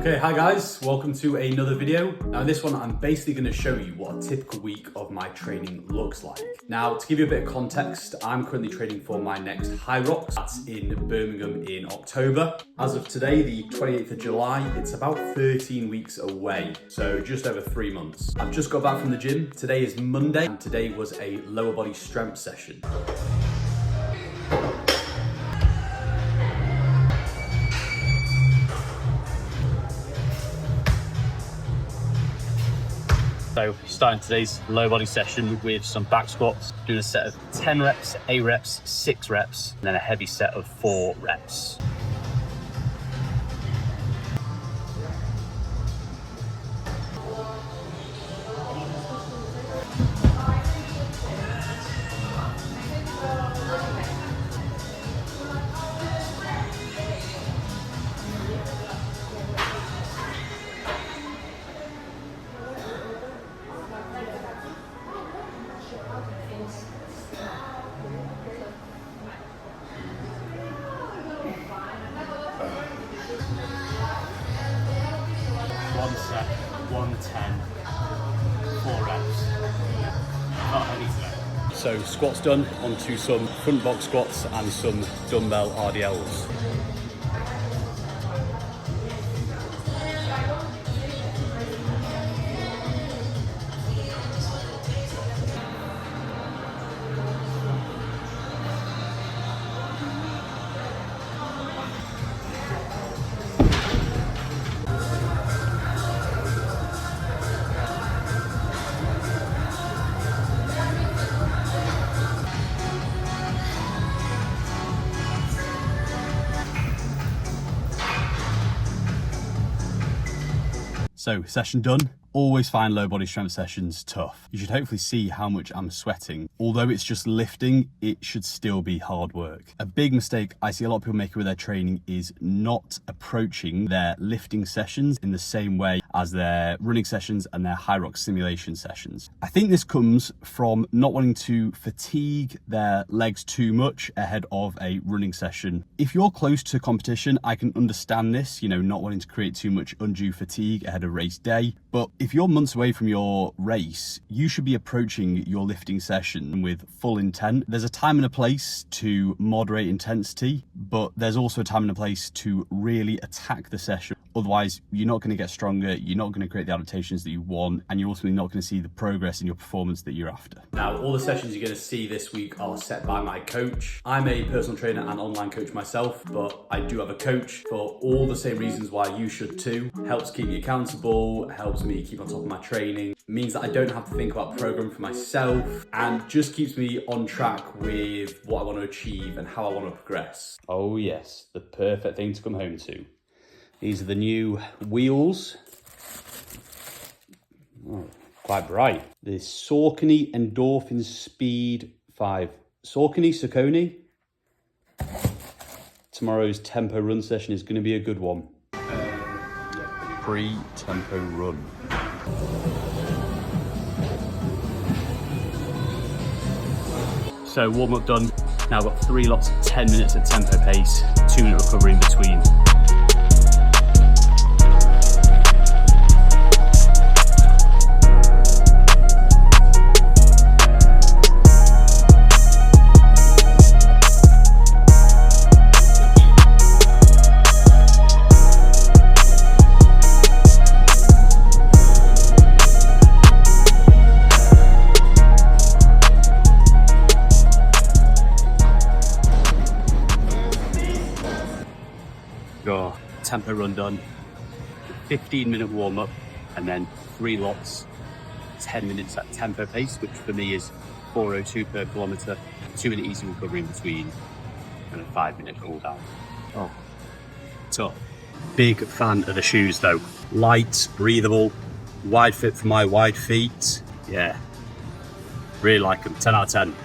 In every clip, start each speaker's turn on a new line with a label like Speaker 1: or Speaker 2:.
Speaker 1: Okay, hi guys, welcome to another video. Now in this one, I'm basically going to show you what a typical week of my training looks like. Now, to give you a bit of context, I'm currently training for my next Hyrox. That's in Birmingham in October. As of today, the 28th of July, it's about 13 weeks away, so just over 3 months. I've just got back from the gym. Today is Monday, and today was a lower body strength session.
Speaker 2: So starting today's low body session with some back squats, doing a set of 10 reps, 8 reps, 6 reps, and then a heavy set of 4 reps. One set, 110, 4 reps. Not heavy today.
Speaker 1: So squats done, onto some front box squats and some dumbbell RDLs. So, session done. Always find low body strength sessions tough. You should hopefully see how much I'm sweating. Although it's just lifting, it should still be hard work. A big mistake I see a lot of people making with their training is not approaching their lifting sessions in the same way as their running sessions and their Hyrox simulation sessions. I think this comes from not wanting to fatigue their legs too much ahead of a running session. If you're close to competition, I can understand this, not wanting to create too much undue fatigue ahead of race day. But if you're months away from your race, you should be approaching your lifting session with full intent. There's a time and a place to moderate intensity, but there's also a time and a place to really attack the session. Otherwise, you're not going to get stronger, you're not going to create the adaptations that you want, and you're ultimately not going to see the progress in your performance that you're after. Now, all the sessions you're going to see this week are set by my coach. I'm a personal trainer and online coach myself, but I do have a coach for all the same reasons why you should too. Helps keep me accountable, helps me keep on top of my training, means that I don't have to think about programming for myself, and just keeps me on track with what I want to achieve and how I want to progress. Oh yes, the perfect thing to come home to. These are the new wheels. Oh, quite bright. The Saucony Endorphin Speed 5. Saucony. Tomorrow's tempo run session is going to be a good one. Pre-tempo run. So warm up done. Now I've got 3 lots of 10 minutes at tempo pace, 2-minute recovery in between. Go, tempo run done, 15-minute warm up, and then 3 lots, 10 minutes at tempo pace, which for me is 4:02 per kilometre, 2-minute easy recovery in between, and a 5-minute cool down. Oh, tough. Big fan of the shoes though. Light, breathable, wide fit for my wide feet. Yeah, really like them, 10 out of 10.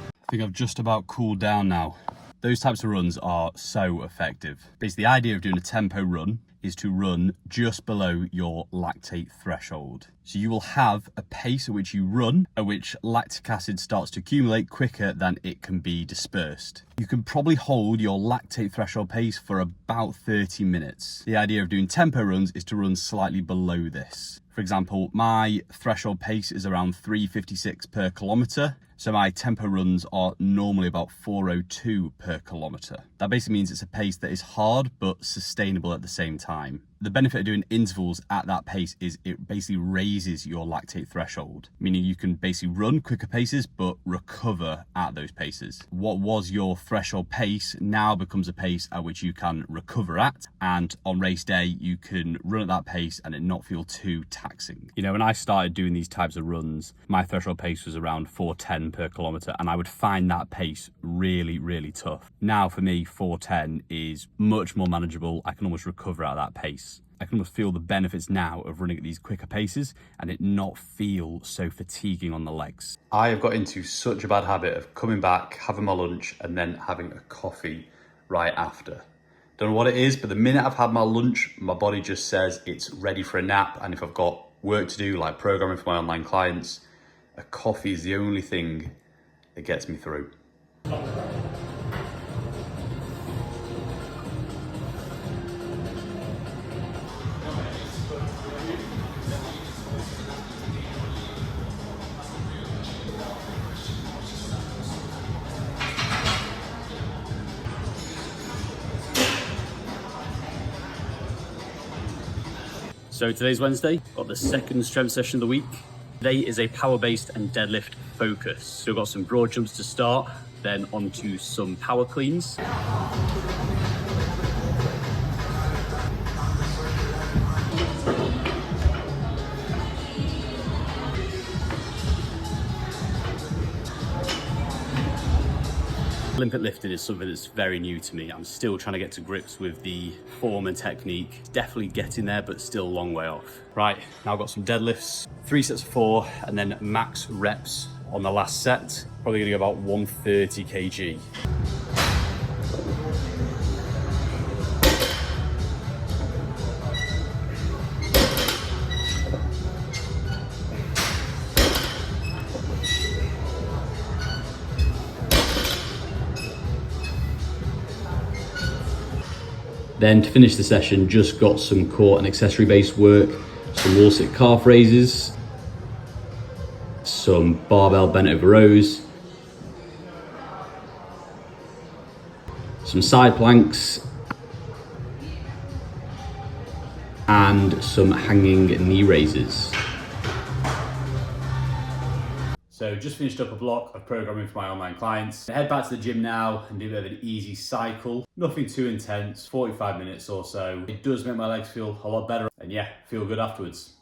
Speaker 1: I think I've just about cooled down now. Those types of runs are so effective. Basically, the idea of doing a tempo run is to run just below your lactate threshold. So you will have a pace at which you run, at which lactic acid starts to accumulate quicker than it can be dispersed. You can probably hold your lactate threshold pace for about 30 minutes. The idea of doing tempo runs is to run slightly below this. For example, my threshold pace is around 3:56 per kilometre, so my tempo runs are normally about 4:02 per kilometre. That basically means it's a pace that is hard but sustainable at the same time. The benefit of doing intervals at that pace is it basically raises your lactate threshold, meaning you can basically run quicker paces but recover at those paces. What was your threshold pace now becomes a pace at which you can recover at, and on race day you can run at that pace and it not feel too taxing. You know, when I started doing these types of runs, my threshold pace was around 4:10 per kilometre, and I would find that pace really, really tough. Now for me, 4:10 is much more manageable. I can almost recover at that pace. I can almost feel the benefits now of running at these quicker paces and it not feel so fatiguing on the legs. I have got into such a bad habit of coming back, having my lunch and then having a coffee right after. Don't know what it is, but the minute I've had my lunch, my body just says it's ready for a nap. And if I've got work to do, like programming for my online clients, a coffee is the only thing that gets me through. So today's Wednesday, got the second strength session of the week. Today is a power-based and deadlift focus. So we've got some broad jumps to start, then onto some power cleans. Olympic lifting is something that's very new to me. I'm still trying to get to grips with the form and technique. Definitely getting there, but still a long way off. Right, now I've got some deadlifts, 3 sets of 4, and then max reps on the last set. Probably gonna go about 130 kg. Then to finish the session, just got some core and accessory based work, some wall sit calf raises, some barbell bent over rows, some side planks, and some hanging knee raises. So just finished up a block of programming for my online clients. I head back to the gym now and do a bit of an easy cycle. Nothing too intense, 45 minutes or so. It does make my legs feel a lot better and yeah, feel good afterwards.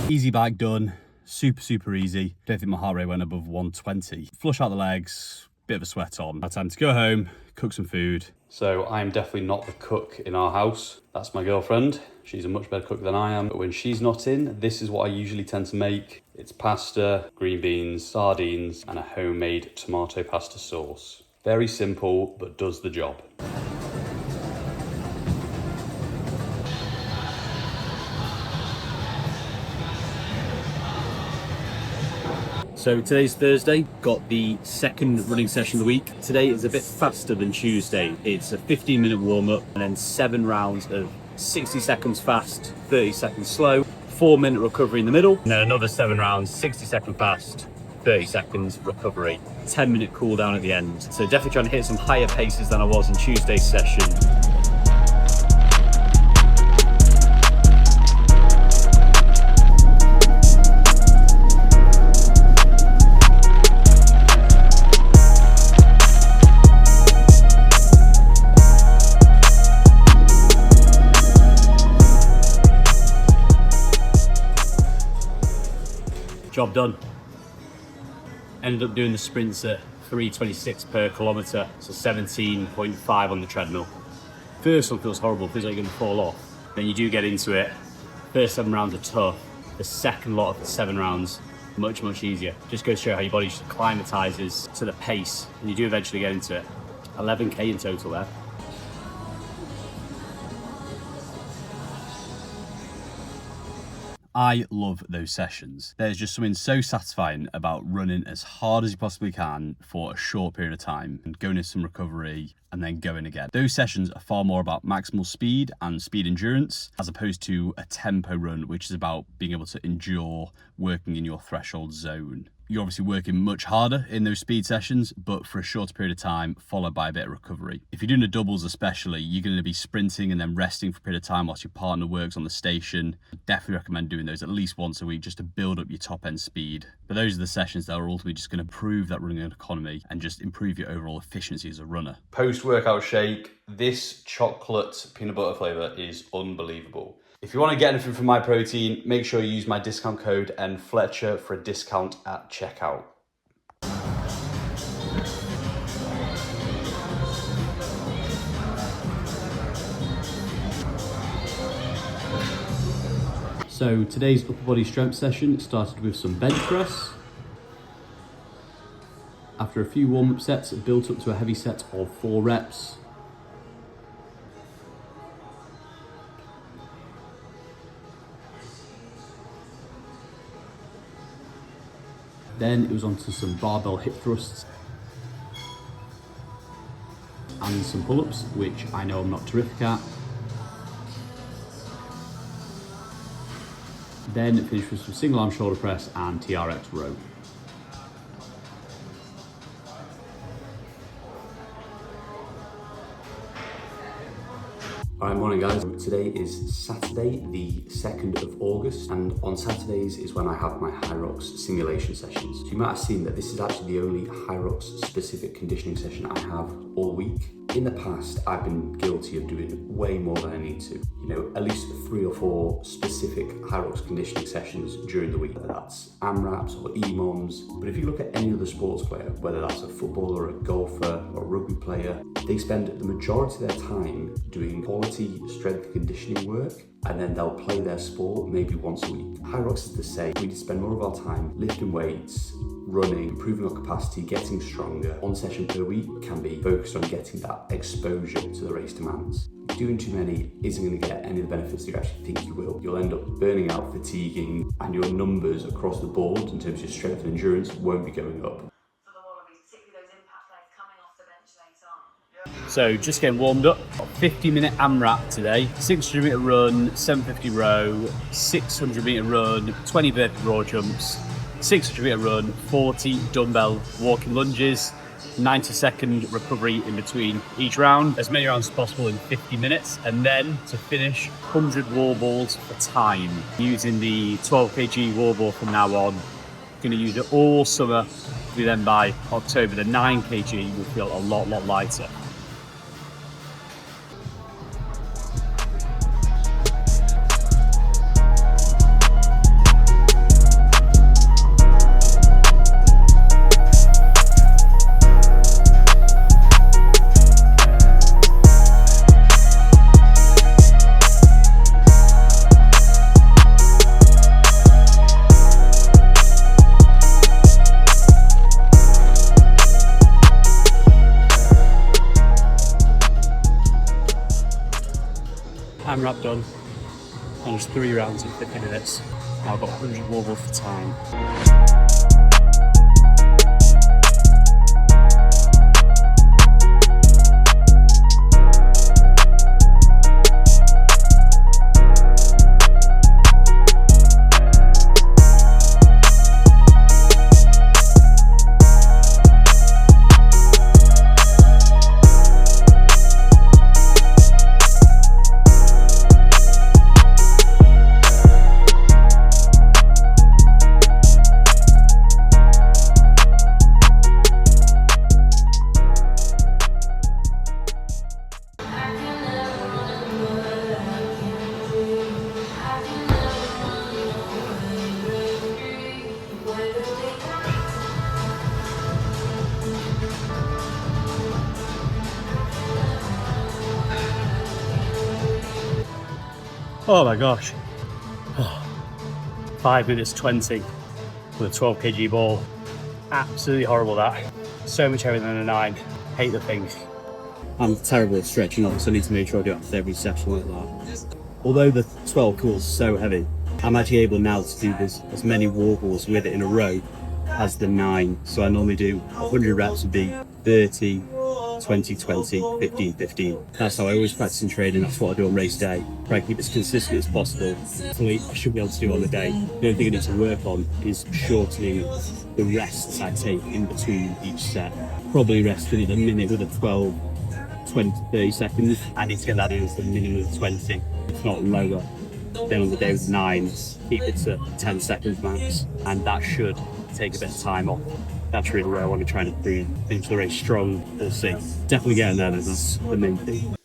Speaker 1: Easy bike done, super easy. Don't think my heart rate went above 120. Flush out the legs, bit of a sweat on. Now time to go home, cook some food. So I'm definitely not the cook in our house. That's my girlfriend. She's a much better cook than I am. But when she's not in, this is what I usually tend to make. It's pasta, green beans, sardines, and a homemade tomato pasta sauce. Very simple, but does the job. So today's Thursday, got the second running session of the week. Today is a bit faster than Tuesday. It's a 15-minute warm-up and then 7 rounds of 60 seconds fast, 30 seconds slow, 4-minute recovery in the middle, and then another 7 rounds, 60 seconds fast, 30 seconds recovery, 10-minute cool down at the end. So definitely trying to hit some higher paces than I was in Tuesday's session. Job done. Ended up doing the sprints at 3:26 per kilometre, so 17.5 on the treadmill. First one feels horrible, feels like you're going to fall off. Then you do get into it. First 7 rounds are tough. The second lot of the 7 rounds
Speaker 2: much, much easier. Just goes to show how your body just acclimatizes to the pace, and you do eventually get into it. 11K in total there.
Speaker 1: I love those sessions. There's just something so satisfying about running as hard as you possibly can for a short period of time and going into some recovery and then going again. Those sessions are far more about maximal speed and speed endurance as opposed to a tempo run, which is about being able to endure working in your threshold zone. You're obviously working much harder in those speed sessions, but for a shorter period of time, followed by a bit of recovery. If you're doing the doubles especially, you're going to be sprinting and then resting for a period of time whilst your partner works on the station. I definitely recommend doing those at least once a week just to build up your top end speed. But those are the sessions that are ultimately just going to improve that running economy and just improve your overall efficiency as a runner. Post-workout shake, this chocolate peanut butter flavour is unbelievable. If you want to get anything from My Protein, make sure you use my discount code NFletcher for a discount at checkout. So today's upper body strength session started with some bench press. After a few warm-up sets, it built up to a heavy set of 4 reps. Then it was onto some barbell hip thrusts and some pull-ups, which I know I'm not terrific at. Then finished with some single arm shoulder press and TRX row. Alright, morning guys. Today is Saturday, the 2nd of August, and on Saturdays is when I have my Hyrox simulation sessions. So you might have seen that this is actually the only Hyrox specific conditioning session I have all week. In the past, I've been guilty of doing way more than I need to. You know, at least 3 or 4 specific Hyrox conditioning sessions during the week, whether that's AMRAPs or EMOMs. But if you look at any other sports player, whether that's a footballer, a golfer, or a rugby player, they spend the majority of their time doing quality strength and conditioning work, and then they'll play their sport maybe once a week. Hyrox is the same. We need to spend more of our time lifting weights, running, improving our capacity, getting stronger. 1 session per week can be focused on getting that exposure to the race demands. Doing too many isn't going to get any of the benefits that you actually think you will. You'll end up burning out, fatiguing, and your numbers across the board in terms of your strength and endurance won't be going up.
Speaker 2: So just getting warmed up, 50-minute AMRAP today, 600 metre run, 750 row, 600 metre run, 20 vertical raw jumps, 600 metre run, 40 dumbbell walking lunges, 90-second recovery in between each round, as many rounds as possible in 50 minutes, and then to finish 100 wall balls for time, using the 12 kg wall ball from now on. Going to use it all summer, then by October the 9 kg will feel a lot lighter. AMRAP done, and just 3 rounds in 50 minutes. Now I've got 100 wall balls for time. Oh my gosh. 5 minutes 20. with a 12 kg ball. Absolutely horrible that. So much heavier than a 9. Hate the thing.
Speaker 1: I'm terrible at stretching off, so I need to make sure I do it after every session like that. Although the 12 cool is so heavy, I'm actually able now to do this as many warbles with it in a row as the 9. So I normally do 100 reps would be 30, 20, 20, 15, 15. That's how I always practice in training. That's what I do on race day. Try to keep it as consistent as possible. Hopefully, I should be able to do it on the day. The only thing I need to work on is shortening the rests I take in between each set. Probably rest within a minute with a 12, 20, 30 seconds. I need to get that in as the minimum of 20, if not lower. Then on the day with 9, keep it to 10 seconds max, and that should take a bit of time off. That's really where I want to try and improve into the race strong. We'll see. Definitely getting there, that's the main thing.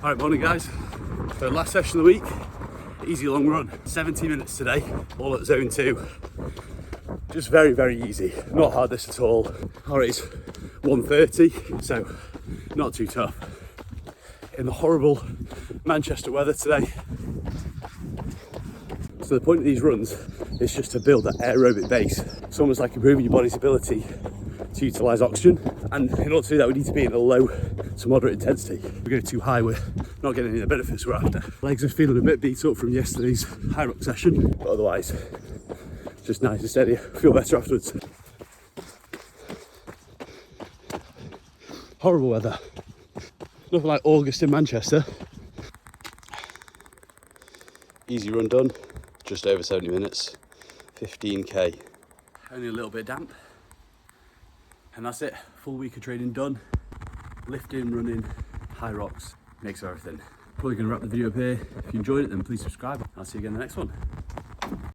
Speaker 1: Alright, morning guys. For the last session of the week, easy long run. 70 minutes today, all at zone 2. Just very, very easy. Not hard this at all. Our rate's 1:30, so not too tough. In the horrible Manchester weather today. So the point of these runs is just to build that aerobic base. It's almost like improving your body's ability to utilise oxygen. And in order to do that, we need to be in a low to moderate intensity. If we go too high, we're not getting any of the benefits we're after. Legs are feeling a bit beat up from yesterday's Hyrox session, but otherwise, just nice and steady. Feel better afterwards. Horrible weather. Nothing like August in Manchester. Easy run done. Just over 70 minutes. 15k. Only a little bit damp. And that's it. Full week of training done. Lifting, running, Hyrox. Makes everything. Probably going to wrap the video up here. If you enjoyed it, then please subscribe. I'll see you again in the next one.